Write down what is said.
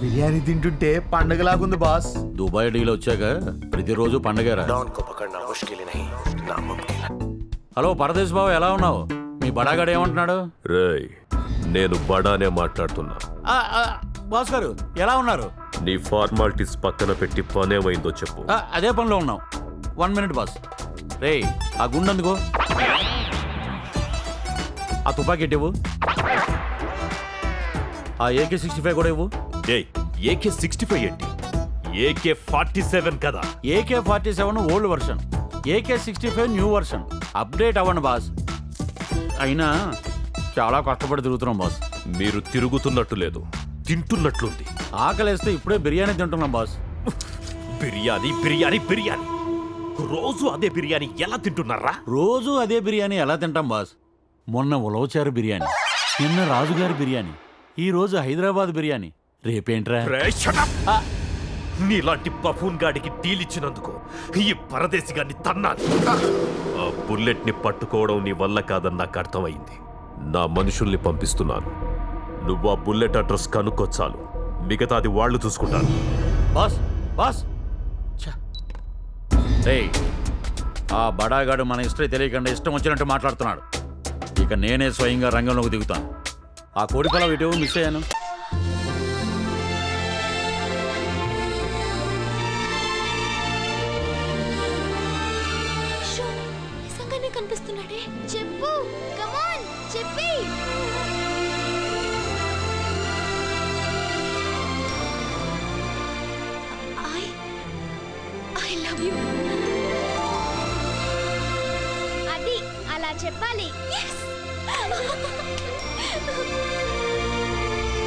బిర్యానీ తింటుంటే పండగలాగుంది boss. Dubai deal వచ్చాక ప్రతిరోజు పండగరా. హలో పరదేశ్ బాబు, ఎలా ఉన్నావు? మీ బడాగాడు ఏమంటున్నాడు? రేయ్, నేను బడానే మాట్లాడుతున్నా. బాస్ గారు ఎలా ఉన్నారు? నీ ఫార్మాలిటీస్ పక్కన పెట్టి పనేమైందో చెప్పు. అదే పనిలో ఉన్నాం. 1 minute బాస్. రే, ఆ గుండెందుకో, ఆ తుపాకీ ఇవ్వు, ఆ AK-47 కూడా ఇవ్వు. AK-65 ఏంటి? AK-47 కదా. AK-47 old version, AK-65 new version. Update అవ్వండి బాస్. అయినా చాలా కష్టపడి తిరుగుతున్నాం బాస్. మీరు తిరుగుతున్నట్టు లేదు, తింటున్నట్లుంది. ఆకలేస్తే ఇప్పుడే బిర్యానీ తింటున్నాం బాస్. బిర్యానీ బిర్యానీ బిర్యానీ, రోజు అదే బిర్యానీ ఎలా తింటున్నారా? రోజు అదే బిర్యానీ ఎలా తింటాం బాస్? మొన్న ఉలవచారు బిర్యానీ, నిన్న రాజుగారి బిర్యానీ, ఈ రోజు హైదరాబాద్ బిర్యానీ, రేపేంట్రా? నీలాంటి బఫూన్ గాడికి డీల్ ఇచ్చినందుకు ఈ పరదేశి గారిని తన్నాను. ఆ బుల్లెట్ ని పట్టుకోవడం నీ వల్ల కాదని నాకు అర్థమైంది. నా మనుషుల్ని పంపిస్తున్నాను. నువ్వు ఆ బుల్లెట్ అడ్రస్ కనుక్కో చాలు, మిగతాది వాళ్ళు చూసుకుంటారు. బాస్ బాస్, రేయ్, ఆ బడాగాడు మన హిస్టరీ తెలియకుండా ఇష్టం వచ్చినట్టు మాట్లాడుతున్నాడు. ఇక నేనే స్వయంగా రంగంలోకి దిగుతాను. ఆ కోడిపల ఇటు మిస్ అయ్యాను. నిజంగానే కనిపిస్తున్నాడే. చెప్పు, కమాన్ చెప్పి. I love you. అది అలా చెప్పాలి. Yes.